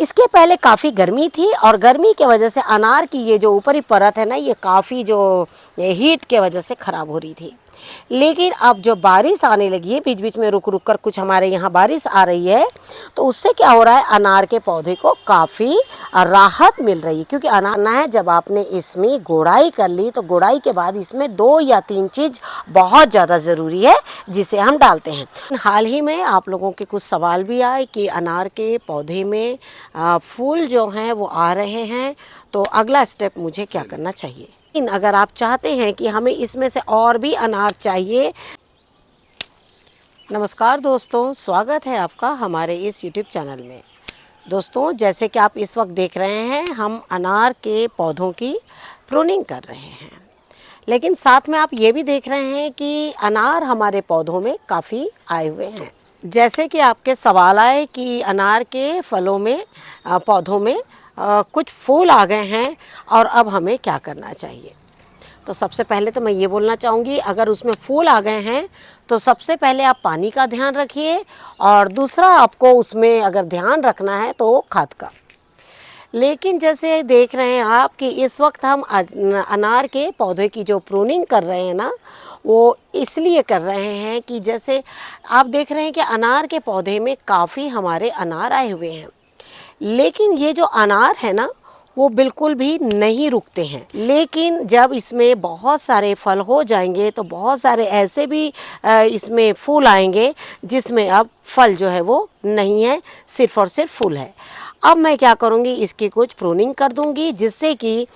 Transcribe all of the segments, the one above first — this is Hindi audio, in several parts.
इसके पहले काफ़ी गर्मी थी और गर्मी के वजह से अनार की ये जो ऊपरी परत है ना, ये काफ़ी जो हीट के वजह से ख़राब हो रही थी। लेकिन अब जो बारिश आने लगी है, बीच बीच में रुक रुक कर कुछ हमारे यहाँ बारिश आ रही है, तो उससे क्या हो रहा है, अनार के पौधे को काफ़ी राहत मिल रही है। क्योंकि अनार ना है, जब आपने इसमें गोड़ाई कर ली तो गोड़ाई के बाद इसमें 2 या 3 चीज़ बहुत ज़्यादा ज़रूरी है जिसे हम डालते हैं। हाल ही में आप लोगों के कुछ सवाल भी आए कि अनार के पौधे में फूल जो हैं वो आ रहे हैं, तो अगला स्टेप मुझे क्या करना चाहिए। लेकिन अगर आप चाहते हैं कि हमें इसमें से और भी अनार चाहिए। नमस्कार दोस्तों, स्वागत है आपका हमारे इस YouTube चैनल में। दोस्तों, जैसे कि आप इस वक्त देख रहे हैं, हम अनार के पौधों की प्रूनिंग कर रहे हैं, लेकिन साथ में आप ये भी देख रहे हैं कि अनार हमारे पौधों में काफ़ी आए हुए हैं। जैसे कि आपके सवाल आए कि अनार के फलों में पौधों में कुछ फूल आ गए हैं और अब हमें क्या करना चाहिए। तो सबसे पहले तो मैं ये बोलना चाहूँगी, अगर उसमें फूल आ गए हैं तो सबसे पहले आप पानी का ध्यान रखिए, और दूसरा आपको उसमें अगर ध्यान रखना है तो खाद का। लेकिन जैसे देख रहे हैं आप कि इस वक्त हम अनार के पौधे की जो प्रूनिंग कर रहे हैं ना, वो इसलिए कर रहे हैं कि जैसे आप देख रहे हैं कि अनार के पौधे में काफ़ी हमारे अनार आए हुए हैं, लेकिन ये जो अनार है ना, वो बिल्कुल भी नहीं रुकते हैं। लेकिन जब इसमें बहुत सारे फल हो जाएंगे तो बहुत सारे ऐसे भी इसमें फूल आएंगे जिसमें अब फल जो है वो नहीं है, सिर्फ और सिर्फ फूल है। अब मैं क्या करूँगी, इसकी कुछ प्रूनिंग कर दूँगी जिससे कि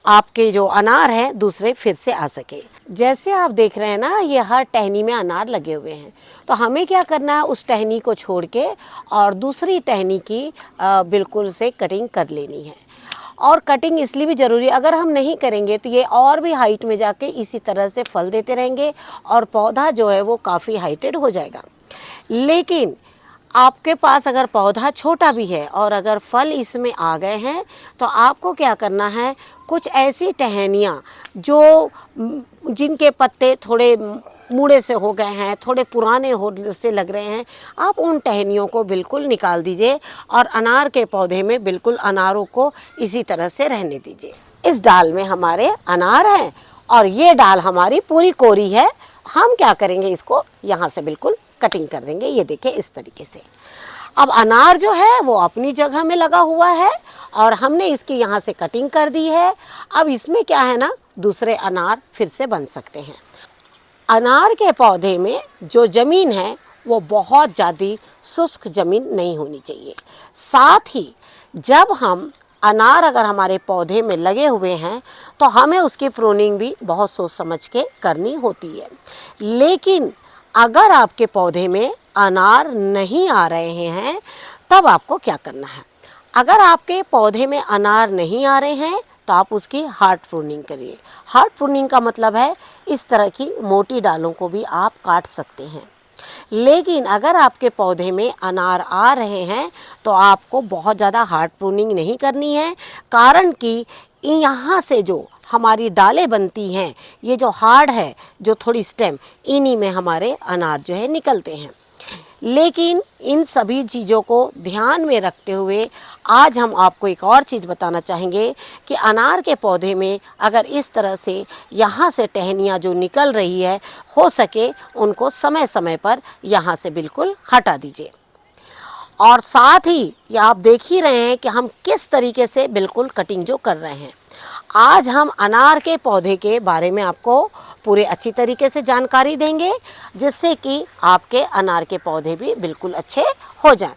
आपके जो अनार हैं दूसरे फिर से आ सके। जैसे आप देख रहे हैं ना, ये हर टहनी में अनार लगे हुए हैं, तो हमें क्या करना है, उस टहनी को छोड़ के और दूसरी टहनी की बिल्कुल से कटिंग कर लेनी है। और कटिंग इसलिए भी ज़रूरी है, अगर हम नहीं करेंगे तो ये और भी हाइट में जाके इसी तरह से फल देते रहेंगे और पौधा जो है वो काफ़ी हाइटेड हो जाएगा। लेकिन आपके पास अगर पौधा छोटा भी है और अगर फल इसमें आ गए हैं, तो आपको क्या करना है, कुछ ऐसी टहनियाँ जो जिनके पत्ते थोड़े मुड़े से हो गए हैं, थोड़े पुराने हो से लग रहे हैं, आप उन टहनियों को बिल्कुल निकाल दीजिए और अनार के पौधे में बिल्कुल अनारों को इसी तरह से रहने दीजिए। इस डाल में हमारे अनार हैं और ये डाल हमारी पूरी कोरी है। हम क्या करेंगे, इसको यहाँ से बिल्कुल कटिंग कर देंगे। ये देखिए इस तरीके से। अब अनार जो है वो अपनी जगह में लगा हुआ है और हमने इसकी यहाँ से कटिंग कर दी है। अब इसमें क्या है ना, दूसरे अनार फिर से बन सकते हैं। अनार के पौधे में जो ज़मीन है वो बहुत ज़्यादा शुष्क ज़मीन नहीं होनी चाहिए। साथ ही जब हम अनार अगर हमारे पौधे में लगे हुए हैं तो हमें उसकी प्रूनिंग भी बहुत सोच समझ के करनी होती है। लेकिन अगर आपके पौधे में अनार नहीं आ रहे हैं, तब आपको क्या करना है, अगर आपके पौधे में अनार नहीं आ रहे हैं तो आप उसकी हार्ड प्रूनिंग करिए। हार्ड प्रूनिंग का मतलब है इस तरह की मोटी डालों को भी आप काट सकते हैं। लेकिन अगर आपके पौधे में अनार आ रहे हैं तो आपको बहुत ज़्यादा हार्ड प्रूनिंग नहीं करनी है, कारण कि यहाँ से जो हमारी डालें बनती हैं, ये जो हार्ड है, जो थोड़ी स्टेम, इन्हीं में हमारे अनार जो है निकलते हैं। लेकिन इन सभी चीज़ों को ध्यान में रखते हुए आज हम आपको एक और चीज़ बताना चाहेंगे कि अनार के पौधे में अगर इस तरह से यहाँ से टहनियाँ जो निकल रही है, हो सके उनको समय समय पर यहाँ से बिल्कुल हटा दीजिए। और साथ ही ये आप देख ही रहे हैं कि हम किस तरीके से बिल्कुल कटिंग जो कर रहे हैं। आज हम अनार के पौधे के बारे में आपको पूरे अच्छी तरीके से जानकारी देंगे, जिससे कि आपके अनार के पौधे भी बिल्कुल अच्छे हो जाएं।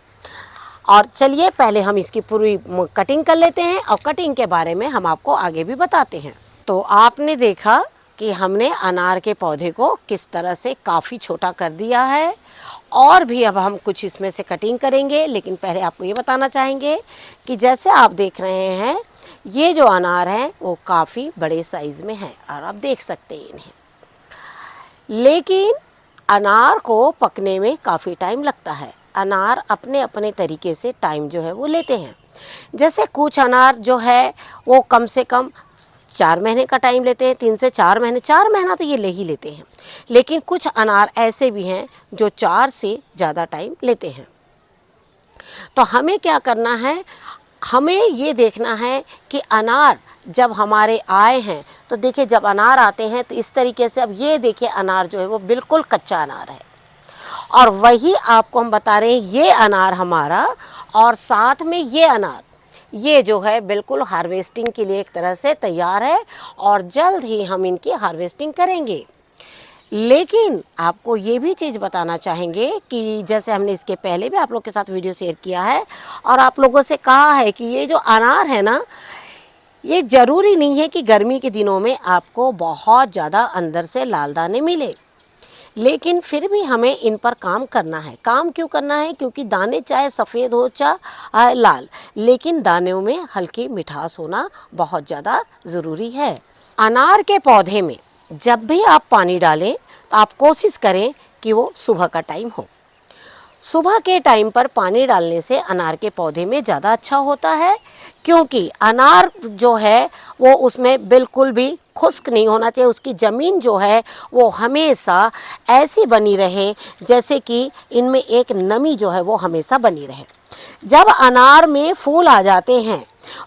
और चलिए पहले हम इसकी पूरी कटिंग कर लेते हैं और कटिंग के बारे में हम आपको आगे भी बताते हैं। तो आपने देखा कि हमने अनार के पौधे को किस तरह से काफ़ी छोटा कर दिया है, और भी अब हम कुछ इसमें से कटिंग करेंगे। लेकिन पहले आपको ये बताना चाहेंगे कि जैसे आप देख रहे हैं, ये जो अनार हैं वो काफ़ी बड़े साइज़ में हैं और आप देख सकते हैं इन्हें। लेकिन अनार को पकने में काफ़ी टाइम लगता है। अनार अपने अपने तरीके से टाइम जो है वो लेते हैं। जैसे कुछ अनार जो है वो कम से कम 4 महीने का टाइम लेते हैं, 3 से 4 महीने, 4 महीना तो ये ले ही लेते हैं। लेकिन कुछ अनार ऐसे भी हैं जो 4 से ज़्यादा टाइम लेते हैं। तो हमें क्या करना है, हमें ये देखना है कि अनार जब हमारे आए हैं तो देखिए, जब अनार आते हैं तो इस तरीके से, अब ये देखिए अनार जो है वो बिल्कुल कच्चा अनार है, और वही आपको हम बता रहे हैं ये अनार हमारा, और साथ में ये अनार, ये जो है बिल्कुल हार्वेस्टिंग के लिए एक तरह से तैयार है, और जल्द ही हम इनकी हार्वेस्टिंग करेंगे। लेकिन आपको ये भी चीज़ बताना चाहेंगे कि जैसे हमने इसके पहले भी आप लोग के साथ वीडियो शेयर किया है और आप लोगों से कहा है कि ये जो अनार है ना, ये ज़रूरी नहीं है कि गर्मी के दिनों में आपको बहुत ज़्यादा अंदर से लाल दाने मिले, लेकिन फिर भी हमें इन पर काम करना है। काम क्यों करना है? क्योंकि दाने चाहे सफ़ेद हो चाहे लाल, लेकिन दानों में हल्की मिठास होना बहुत ज़्यादा ज़रूरी है। अनार के पौधे में जब भी आप पानी डालें तो आप कोशिश करें कि वो सुबह का टाइम हो। सुबह के टाइम पर पानी डालने से अनार के पौधे में ज़्यादा अच्छा होता है, क्योंकि अनार जो है वो उसमें बिल्कुल भी खुश्क नहीं होना चाहिए। उसकी ज़मीन जो है वो हमेशा ऐसी बनी रहे जैसे कि इनमें एक नमी जो है वो हमेशा बनी रहे। जब अनार में फूल आ जाते हैं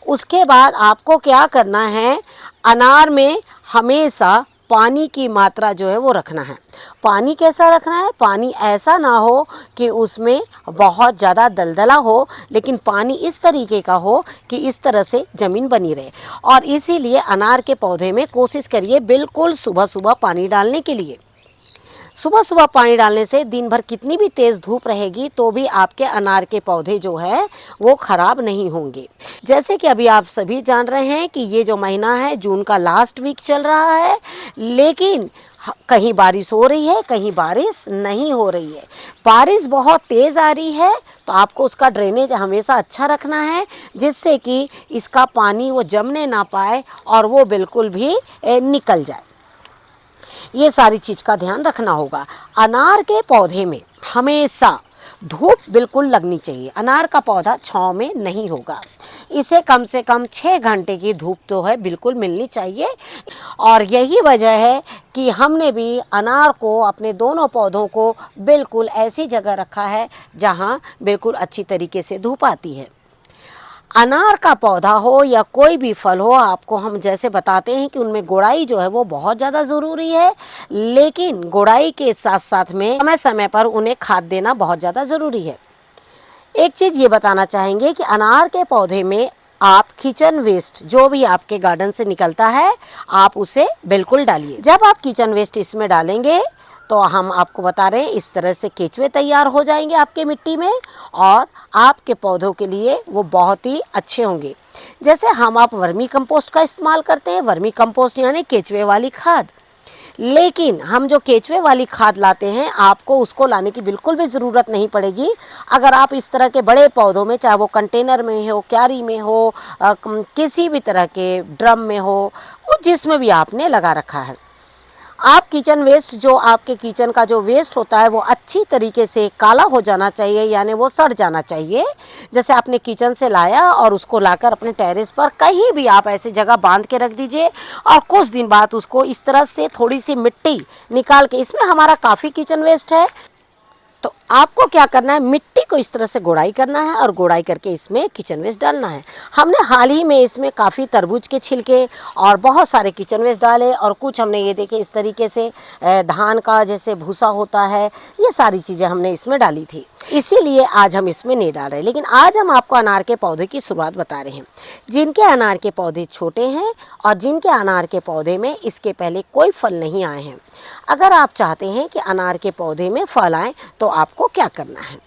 उसके बाद आपको क्या करना है, अनार में हमेशा पानी की मात्रा जो है वो रखना है। पानी कैसा रखना है? पानी ऐसा ना हो कि उसमें बहुत ज़्यादा दलदला हो, लेकिन पानी इस तरीके का हो कि इस तरह से ज़मीन बनी रहे। और इसीलिए अनार के पौधे में कोशिश करिए बिल्कुल सुबह सुबह पानी डालने के लिए। सुबह सुबह पानी डालने से दिन भर कितनी भी तेज़ धूप रहेगी तो भी आपके अनार के पौधे जो है वो ख़राब नहीं होंगे। जैसे कि अभी आप सभी जान रहे हैं कि ये जो महीना है जून का लास्ट वीक चल रहा है, लेकिन कहीं बारिश हो रही है, कहीं बारिश नहीं हो रही है। बारिश बहुत तेज़ आ रही है तो आपको उसका ड्रेनेज हमेशा अच्छा रखना है, जिससे कि इसका पानी वो जमने ना पाए और वो बिल्कुल भी निकल जाए। ये सारी चीज़ का ध्यान रखना होगा। अनार के पौधे में हमेशा धूप बिल्कुल लगनी चाहिए। अनार का पौधा छांव में नहीं होगा, इसे कम से कम 6 घंटे की धूप तो है बिल्कुल मिलनी चाहिए। और यही वजह है कि हमने भी अनार को, अपने दोनों पौधों को बिल्कुल ऐसी जगह रखा है जहां बिल्कुल अच्छी तरीके से धूप आती है। अनार का पौधा हो या कोई भी फल हो, आपको हम जैसे बताते हैं कि उनमें गुड़ाई जो है वो बहुत ज़्यादा ज़रूरी है, लेकिन गुड़ाई के साथ साथ में समय समय पर उन्हें खाद देना बहुत ज़्यादा ज़रूरी है। एक चीज़ ये बताना चाहेंगे कि अनार के पौधे में आप किचन वेस्ट जो भी आपके गार्डन से निकलता है आप उसे बिल्कुल डालिए। जब आप किचन वेस्ट इसमें डालेंगे तो हम आपको बता रहे हैं इस तरह से केचुए तैयार हो जाएंगे आपके मिट्टी में, और आपके पौधों के लिए वो बहुत ही अच्छे होंगे। जैसे आप वर्मी कंपोस्ट का इस्तेमाल करते हैं, वर्मी कंपोस्ट यानी केचुए वाली खाद, लेकिन हम जो केचुए वाली खाद लाते हैं आपको उसको लाने की बिल्कुल भी ज़रूरत नहीं पड़ेगी। अगर आप इस तरह के बड़े पौधों में, चाहे वो कंटेनर में हो, क्यारी में हो, किसी भी तरह के ड्रम में हो, वो जिसमें भी आपने लगा रखा है, आप किचन वेस्ट, जो आपके किचन का जो वेस्ट होता है वो अच्छी तरीके से काला हो जाना चाहिए, यानी वो सड़ जाना चाहिए। जैसे आपने किचन से लाया और उसको लाकर अपने टेरेस पर कहीं भी आप ऐसी जगह बांध के रख दीजिए, और कुछ दिन बाद उसको इस तरह से थोड़ी सी मिट्टी निकाल के, इसमें हमारा काफ़ी किचन वेस्ट है, तो आपको क्या करना है, मिट्टी को इस तरह से गुड़ाई करना है और गुड़ाई करके इसमें किचन वेस्ट डालना है। हमने हाल ही में इसमें काफ़ी तरबूज के छिलके और बहुत सारे किचन वेस्ट डाले, और कुछ हमने ये देखे इस तरीके से धान का जैसे भूसा होता है, ये सारी चीज़ें हमने इसमें डाली थी। इसीलिए आज हम इसमें नहीं डाल रहे, लेकिन आज हम आपको अनार के पौधे की शुरुआत बता रहे हैं। जिनके अनार के पौधे छोटे हैं और जिनके अनार के पौधे में इसके पहले कोई फल नहीं आए हैं, अगर आप चाहते हैं कि अनार के पौधे में फल आए तो आपको क्या करना है।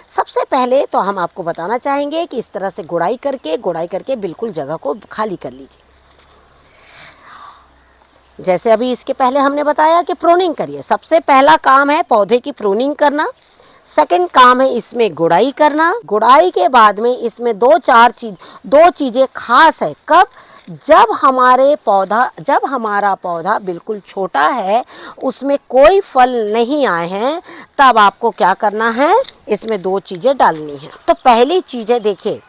सबसे पहले तो हम आपको बताना चाहेंगे कि इस तरह से गुड़ाई करके बिल्कुल जगह को खाली कर लीजिए। जैसे अभी इसके पहले हमने बताया कि प्रूनिंग करिए। सबसे पहला काम है पौधे की प्रूनिंग करना, सेकंड काम है इसमें गुड़ाई करना। गुड़ाई के बाद में इसमें दो चीज़ें खास है। कब? जब हमारा पौधा बिल्कुल छोटा है, उसमें कोई फल नहीं आए हैं, तब आपको क्या करना है, इसमें 2 चीज़ें डालनी हैं। तो पहली चीज़ है, देखिए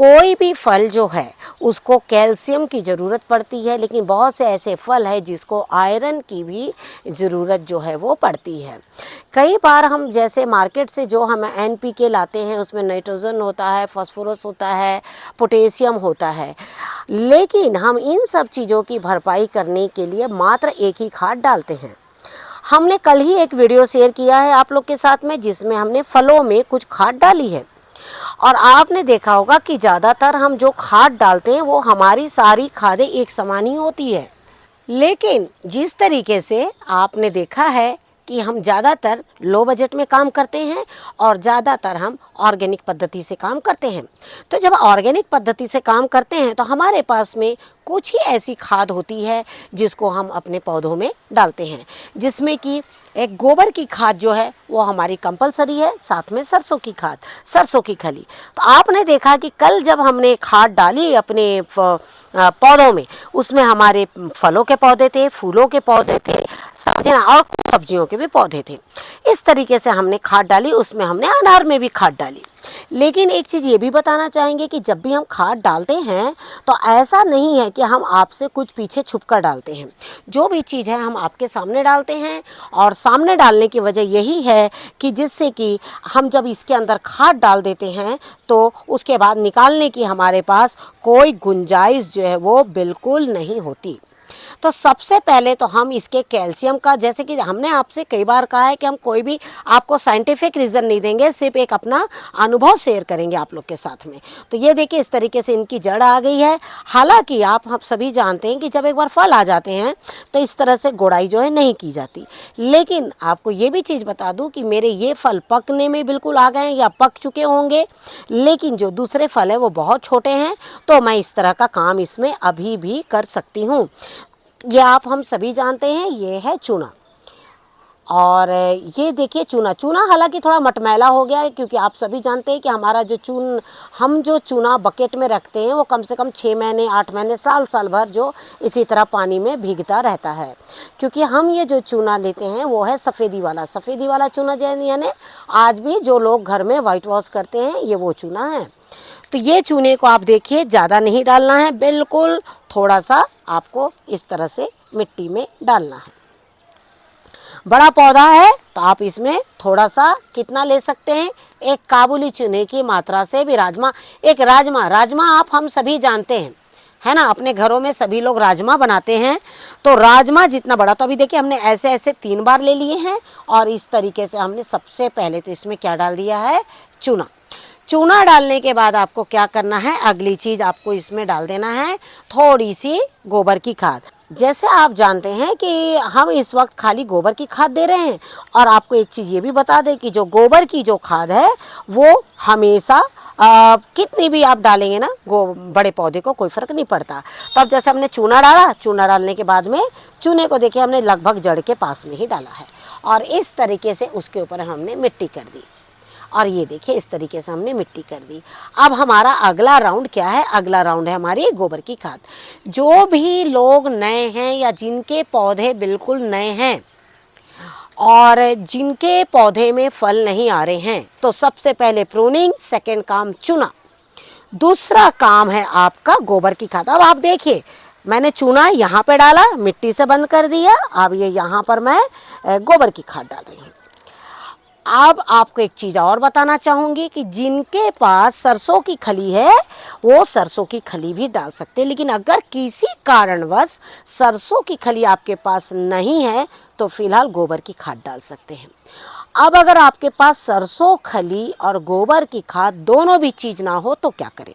कोई भी फल जो है उसको कैल्शियम की ज़रूरत पड़ती है, लेकिन बहुत से ऐसे फल हैं जिसको आयरन की भी ज़रूरत जो है वो पड़ती है। कई बार हम जैसे मार्केट से जो हम NPK लाते हैं उसमें नाइट्रोजन होता है, फास्फोरस होता है, पोटेशियम होता है, लेकिन हम इन सब चीज़ों की भरपाई करने के लिए मात्र एक ही खाद डालते हैं। हमने कल ही एक वीडियो शेयर किया है आप लोग के साथ में, जिसमें हमने फलों में कुछ खाद डाली है, और आपने देखा होगा कि ज़्यादातर हम जो खाद डालते हैं वो हमारी सारी खादें एक समान ही होती है। लेकिन जिस तरीके से आपने देखा है कि हम ज़्यादातर लो बजट में काम करते हैं और ज़्यादातर हम ऑर्गेनिक पद्धति से काम करते हैं, तो जब ऑर्गेनिक पद्धति से काम करते हैं तो हमारे पास में कुछ ही ऐसी खाद होती है जिसको हम अपने पौधों में डालते हैं, जिसमें कि एक गोबर की खाद जो है वो हमारी कंपलसरी है, साथ में सरसों की खाद, सरसों की खली। तो आपने देखा कि कल जब हमने खाद डाली अपने पौधों में, उसमें हमारे फलों के पौधे थे, फूलों के पौधे थे, सब्जियां और सब्जियों के भी पौधे थे। इस तरीके से हमने खाद डाली, उसमें हमने अनार में भी खाद डाली। लेकिन एक चीज़ ये भी बताना चाहेंगे कि जब भी हम खाद डालते हैं तो ऐसा नहीं है कि हम आपसे कुछ पीछे छुप कर डालते हैं। जो भी चीज़ है हम आपके सामने डालते हैं, और सामने डालने की वजह यही है कि जिससे कि हम जब इसके अंदर खाद डाल देते हैं तो उसके बाद निकालने की हमारे पास कोई गुंजाइश जो है वो बिल्कुल नहीं होती। तो सबसे पहले तो हम इसके कैल्शियम का, जैसे कि हमने आपसे कई बार कहा है कि हम कोई भी आपको साइंटिफिक रीज़न नहीं देंगे, सिर्फ एक अपना अनुभव शेयर करेंगे आप लोग के साथ में। तो ये देखिए इस तरीके से इनकी जड़ आ गई है। हालांकि हम सभी जानते हैं कि जब एक बार फल आ जाते हैं तो इस तरह से गोड़ाई जो है नहीं की जाती। लेकिन आपको ये भी चीज़ बता दूँ कि मेरे ये फल पकने में बिल्कुल आ गए हैं या पक चुके होंगे, लेकिन जो दूसरे फल हैं वो बहुत छोटे हैं, तो मैं इस तरह का काम इसमें अभी भी कर सकती हूँ। ये हम सभी जानते हैं, ये है चूना। और ये देखिए चूना हालांकि थोड़ा मटमैला हो गया है, क्योंकि आप सभी जानते हैं कि हमारा हम जो चूना बकेट में रखते हैं वो कम से कम 6 महीने 8 महीने साल भर जो इसी तरह पानी में भीगता रहता है। क्योंकि हम ये जो चूना लेते हैं वो है सफ़ेदी वाला चूना, यानी आज भी जो लोग घर में वाइट वॉश करते हैं ये वो चूना है। तो ये चूने को आप देखिए ज़्यादा नहीं डालना है, बिल्कुल थोड़ा सा आपको इस तरह से मिट्टी में डालना है। बड़ा पौधा है तो आप इसमें थोड़ा सा कितना ले सकते हैं, एक काबुली चूने की मात्रा से भी राजमा आप हम सभी जानते हैं, है ना, अपने घरों में सभी लोग राजमा बनाते हैं। तो राजमा जितना बड़ा, तो अभी देखिए हमने ऐसे 3 बार ले लिए हैं, और इस तरीके से हमने सबसे पहले तो इसमें क्या डाल दिया है, चूना डालने के बाद आपको क्या करना है, अगली चीज़ आपको इसमें डाल देना है थोड़ी सी गोबर की खाद। जैसे आप जानते हैं कि हम इस वक्त खाली गोबर की खाद दे रहे हैं, और आपको एक चीज़ ये भी बता दें कि जो गोबर की जो खाद है वो हमेशा कितनी भी आप डालेंगे ना बड़े पौधे को कोई फ़र्क नहीं पड़ता। तो अब जैसे हमने चूना डालने के बाद में चूने को देखिए हमने लगभग जड़ के पास में ही डाला है, और इस तरीके से उसके ऊपर हमने मिट्टी कर दी, और ये देखिए इस तरीके से हमने मिट्टी कर दी। अब हमारा अगला राउंड क्या है, अगला राउंड है हमारी गोबर की खाद। जो भी लोग नए हैं या जिनके पौधे बिल्कुल नए हैं और जिनके पौधे में फल नहीं आ रहे हैं, तो सबसे पहले प्रूनिंग, सेकंड काम चूना, दूसरा काम है आपका गोबर की खाद। अब आप देखिए मैंने चूना यहाँ पे डाला, मिट्टी से बंद कर दिया, अब ये यहाँ पर मैं गोबर की खाद डाल रही हूँ। अब आपको एक चीज़ और बताना चाहूँगी कि जिनके पास सरसों की खली है वो सरसों की खली भी डाल सकते हैं, लेकिन अगर किसी कारणवश सरसों की खली आपके पास नहीं है तो फिलहाल गोबर की खाद डाल सकते हैं। अब अगर आपके पास सरसों खली और गोबर की खाद दोनों भी चीज़ ना हो तो क्या करें,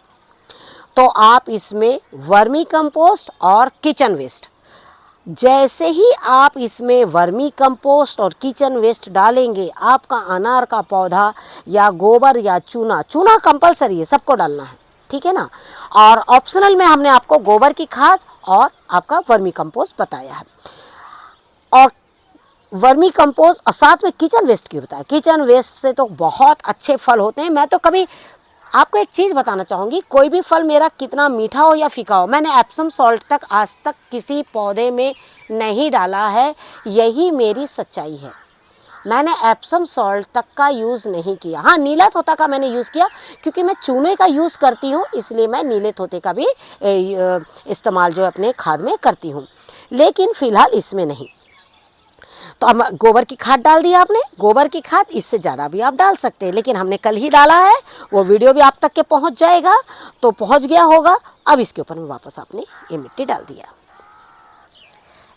तो आप इसमें वर्मी कंपोस्ट और किचन वेस्ट, जैसे ही आप इसमें वर्मी कंपोस्ट और किचन वेस्ट डालेंगे, आपका अनार का पौधा या गोबर या चूना कंपलसरी है, सबको डालना है, ठीक है ना। और ऑप्शनल में हमने आपको गोबर की खाद और आपका वर्मी कंपोस्ट बताया है, और वर्मी कंपोस्ट और साथ में किचन वेस्ट की बताया। किचन वेस्ट से तो बहुत अच्छे फल होते हैं। मैं तो कभी आपको एक चीज़ बताना चाहूँगी, कोई भी फल मेरा कितना मीठा हो या फीका हो, मैंने एप्सम सॉल्ट तक आज तक किसी पौधे में नहीं डाला है, यही मेरी सच्चाई है। मैंने एप्सम सॉल्ट तक का यूज़ नहीं किया। हाँ, नीला तोता का मैंने यूज़ किया क्योंकि मैं चूने का यूज़ करती हूँ, इसलिए मैं नीले तोते का भी इस्तेमाल जो अपने खाद में करती हूँ, लेकिन फ़िलहाल इसमें नहीं। तो अब गोबर की खाद डाल दिया आपने, गोबर की खाद इससे ज़्यादा भी आप डाल सकते हैं, लेकिन हमने कल ही डाला है, वो वीडियो भी आप तक के पहुंच जाएगा, तो पहुंच गया होगा। अब इसके ऊपर में वापस आपने ये मिट्टी डाल दिया।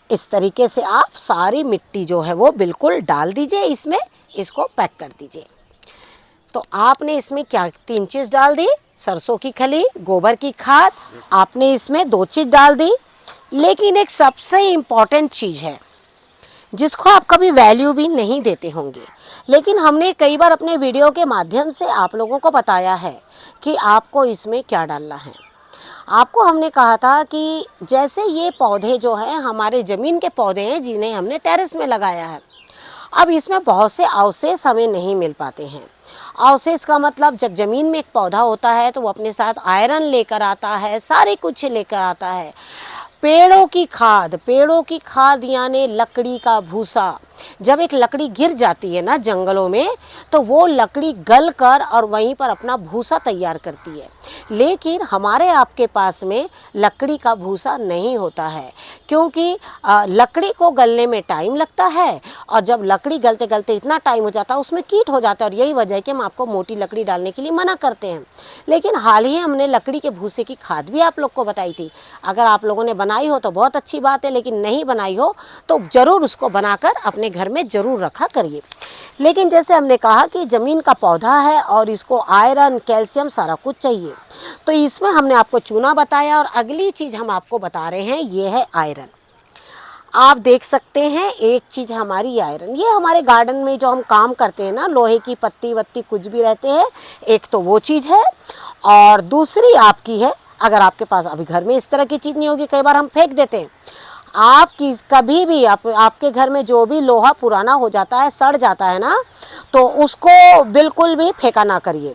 इस तरीके से आप सारी मिट्टी जो है वो बिल्कुल डाल दीजिए, इसमें इसको पैक कर दीजिए। तो आपने इसमें क्या 3 चीज़ डाल दी, सरसों की खली, गोबर की खाद, आपने इसमें 2 चीज़ डाल दी। लेकिन एक सबसे इम्पॉर्टेंट चीज़ है जिसको आप कभी वैल्यू भी नहीं देते होंगे, लेकिन हमने कई बार अपने वीडियो के माध्यम से आप लोगों को बताया है कि आपको इसमें क्या डालना है। आपको हमने कहा था कि जैसे ये पौधे जो हैं हमारे ज़मीन के पौधे हैं जिन्हें हमने टेरेस में लगाया है, अब इसमें बहुत से अवशेष हमें नहीं मिल पाते हैं। अवशेष का मतलब जब ज़मीन में एक पौधा होता है तो वो अपने साथ आयरन लेकर आता है, सारे कुछ लेकर आता है। पेड़ों की खाद यानी लकड़ी का भूसा। जब एक लकड़ी गिर जाती है ना जंगलों में, तो वो लकड़ी गल कर और वहीं पर अपना भूसा तैयार करती है। लेकिन हमारे आपके पास में लकड़ी का भूसा नहीं होता है, क्योंकि लकड़ी को गलने में टाइम लगता है, और जब लकड़ी गलते गलते इतना टाइम हो जाता है उसमें कीट हो जाता है, और यही वजह है कि हम आपको मोटी लकड़ी डालने के लिए मना करते हैं। लेकिन हाल ही हमने लकड़ी के भूसे की खाद भी आप लोग को बताई थी। अगर आप लोगों ने बनाई हो तो बहुत अच्छी बात है, लेकिन नहीं बनाई हो तो ज़रूर उसको बनाकर अपने घर में ज़रूर रखा करिए। लेकिन जैसे हमने कहा कि ज़मीन का पौधा है और इसको आयरन, कैल्शियम सारा कुछ चाहिए, तो इसमें हमने आपको चूना बताया, और अगली चीज़ हम आपको बता रहे हैं ये है आयरन। आप देख सकते हैं एक चीज़ हमारी आयरन, ये हमारे गार्डन में जो हम काम करते हैं ना, लोहे की पत्ती वत्ती कुछ भी रहते हैं, एक तो वो चीज़ है, और दूसरी आपकी है, अगर आपके पास अभी घर में इस तरह की चीज़ नहीं होगी, कई बार हम फेंक देते हैं। आपकी कभी भी आपके घर में जो भी लोहा पुराना हो जाता है, सड़ जाता है ना, तो उसको बिल्कुल भी फेंका ना करिए।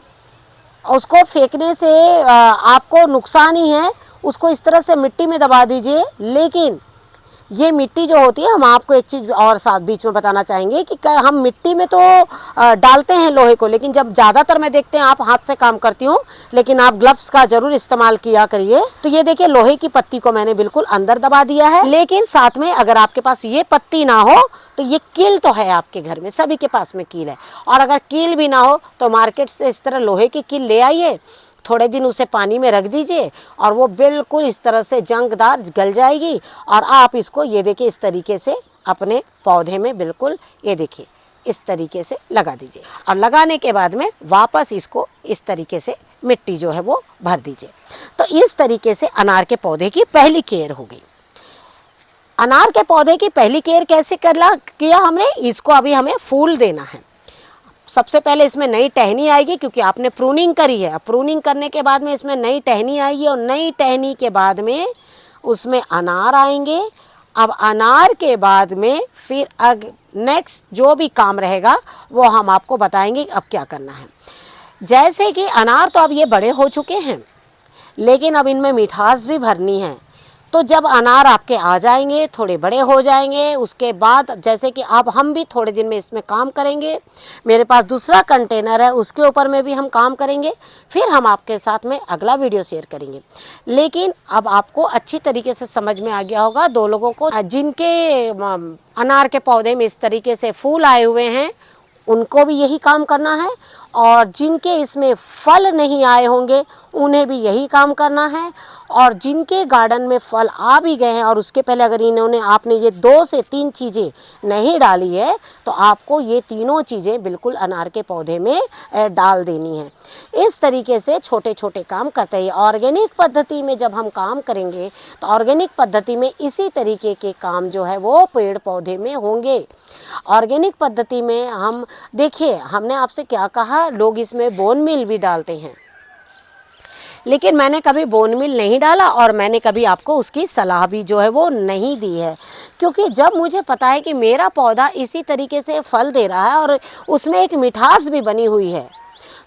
उसको फेंकने से आपको नुकसान ही है, उसको इस तरह से मिट्टी में दबा दीजिए। लेकिन ये मिट्टी जो होती है, हम आपको एक चीज़ और साथ बीच में बताना चाहेंगे कि हम मिट्टी में तो डालते हैं लोहे को, लेकिन जब ज़्यादातर मैं देखते हैं आप हाथ से काम करती हूँ, लेकिन आप ग्लव्स का ज़रूर इस्तेमाल किया करिए। तो ये देखिए लोहे की पत्ती को मैंने बिल्कुल अंदर दबा दिया है, लेकिन साथ में अगर आपके पास ये पत्ती ना हो तो ये कील तो है आपके घर में, सभी के पास में कील है, और अगर कील भी ना हो तो मार्केट से इस तरह लोहे की कील ले आइए, थोड़े दिन उसे पानी में रख दीजिए, और वो बिल्कुल इस तरह से जंगदार गल जाएगी, और आप इसको ये देखिए इस तरीके से अपने पौधे में बिल्कुल ये देखिए इस तरीके से लगा दीजिए, और लगाने के बाद में वापस इसको इस तरीके से मिट्टी जो है वो भर दीजिए। तो इस तरीके से अनार के पौधे की पहली केयर हो गई। अनार के पौधे की पहली केयर कैसे किया हमने, इसको अभी हमें फूल देना है। सबसे पहले इसमें नई टहनी आएगी, क्योंकि आपने प्रूनिंग करी है। प्रूनिंग करने के बाद में इसमें नई टहनी आएगी, और नई टहनी के बाद में उसमें अनार आएंगे। अब अनार के बाद में फिर नेक्स्ट जो भी काम रहेगा वो हम आपको बताएंगे अब क्या करना है। जैसे कि अनार तो अब ये बड़े हो चुके हैं, लेकिन अब इनमें मिठास भी भरनी है। तो जब अनार आपके आ जाएंगे, थोड़े बड़े हो जाएंगे, उसके बाद जैसे कि अब हम भी थोड़े दिन में इसमें काम करेंगे, मेरे पास दूसरा कंटेनर है उसके ऊपर में भी हम काम करेंगे, फिर हम आपके साथ में अगला वीडियो शेयर करेंगे। लेकिन अब आपको अच्छी तरीके से समझ में आ गया होगा, 2 लोगों को जिनके अनार के पौधे में इस तरीके से फूल आए हुए हैं उनको भी यही काम करना है, और जिनके इसमें फल नहीं आए होंगे उन्हें भी यही काम करना है, और जिनके गार्डन में फल आ भी गए हैं और उसके पहले अगर आपने ये 2 से 3 चीज़ें नहीं डाली है, तो आपको ये तीनों चीज़ें बिल्कुल अनार के पौधे में डाल देनी है। इस तरीके से छोटे छोटे काम करते हैं। ऑर्गेनिक पद्धति में जब हम काम करेंगे तो ऑर्गेनिक पद्धति में इसी तरीके के काम जो है वो पेड़ पौधे में होंगे। ऑर्गेनिक पद्धति में हम देखिए, हमने आपसे क्या कहा, लोग इसमें बोन मील भी डालते हैं, लेकिन मैंने कभी बोन मील नहीं डाला, और मैंने कभी आपको उसकी सलाह भी जो है वो नहीं दी है, क्योंकि जब मुझे पता है कि मेरा पौधा इसी तरीके से फल दे रहा है और उसमें एक मिठास भी बनी हुई है,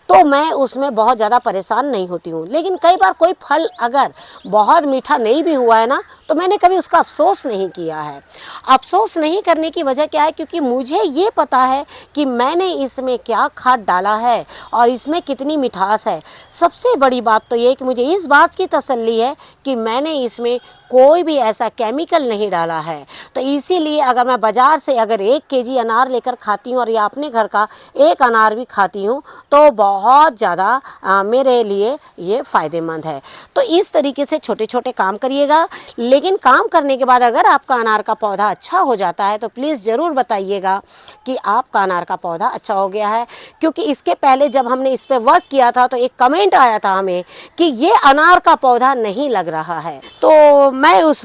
तो मैं उसमें बहुत ज़्यादा परेशान नहीं होती हूँ। लेकिन कई बार कोई फल अगर बहुत मीठा नहीं भी हुआ है ना, तो मैंने कभी उसका अफ़सोस नहीं किया है। अफ़सोस नहीं करने की वजह क्या है, क्योंकि मुझे ये पता है कि मैंने इसमें क्या खाद डाला है और इसमें कितनी मिठास है। सबसे बड़ी बात तो ये कि मुझे इस बात की तसल्ली है कि मैंने इसमें कोई भी ऐसा केमिकल नहीं डाला है। तो इसीलिए अगर मैं बाज़ार से अगर 1 केजी अनार लेकर खाती हूँ और या अपने घर का एक अनार भी खाती हूँ, तो बहुत ज़्यादा मेरे लिए ये फ़ायदेमंद है। तो इस तरीके से छोटे छोटे काम करिएगा। लेकिन काम करने के बाद अगर आपका अनार का पौधा अच्छा हो जाता है तो प्लीज़ ज़रूर बताइएगा कि आपका अनार का पौधा अच्छा हो गया है। क्योंकि इसके पहले जब हमने इस पर वर्क किया था तो एक कमेंट आया था हमें कि ये अनार का पौधा नहीं लग रहा है। तो मैं उस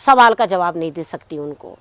सवाल का जवाब नहीं दे सकती उनको,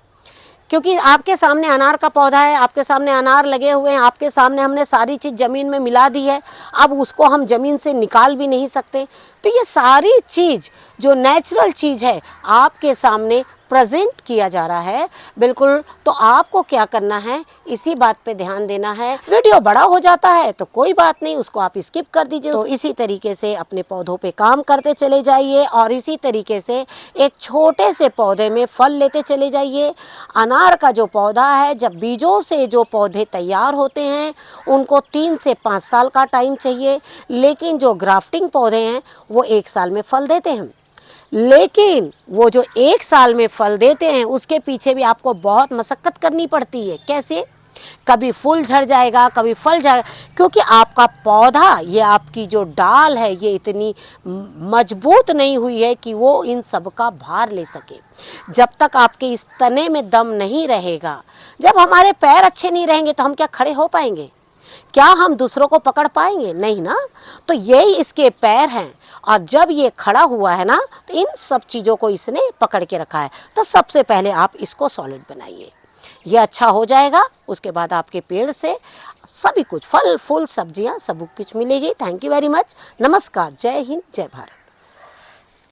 क्योंकि आपके सामने अनार का पौधा है, आपके सामने अनार लगे हुए हैं, आपके सामने हमने सारी चीज़ ज़मीन में मिला दी है। अब उसको हम ज़मीन से निकाल भी नहीं सकते। तो ये सारी चीज़ जो नेचुरल चीज़ है आपके सामने प्रेजेंट किया जा रहा है बिल्कुल। तो आपको क्या करना है, इसी बात पे ध्यान देना है। वीडियो बड़ा हो जाता है तो कोई बात नहीं, उसको आप स्किप कर दीजिए। तो इसी तरीके से अपने पौधों पे काम करते चले जाइए और इसी तरीके से एक छोटे से पौधे में फल लेते चले जाइए। अनार का जो पौधा है, जब बीजों से जो पौधे तैयार होते हैं उनको 3 से 5 साल का टाइम चाहिए। लेकिन जो ग्राफ्टिंग पौधे हैं वो 1 साल में फल देते हैं। लेकिन वो जो 1 साल में फल देते हैं उसके पीछे भी आपको बहुत मशक्कत करनी पड़ती है। कैसे? कभी फूल झड़ जाएगा, कभी फल झड़, क्योंकि आपका पौधा, ये आपकी जो डाल है ये इतनी मजबूत नहीं हुई है कि वो इन सब का भार ले सके। जब तक आपके इस तने में दम नहीं रहेगा, जब हमारे पैर अच्छे नहीं रहेंगे तो हम क्या खड़े हो पाएंगे? क्या हम दूसरों को पकड़ पाएंगे? नहीं ना। तो यही इसके पैर हैं और जब ये खड़ा हुआ है ना तो इन सब चीज़ों को इसने पकड़ के रखा है। तो सबसे पहले आप इसको सॉलिड बनाइए, ये अच्छा हो जाएगा। उसके बाद आपके पेड़ से सभी कुछ फल फूल सब्जियां सब कुछ मिलेगी। Thank you very much. नमस्कार, जय हिंद, जय भारत।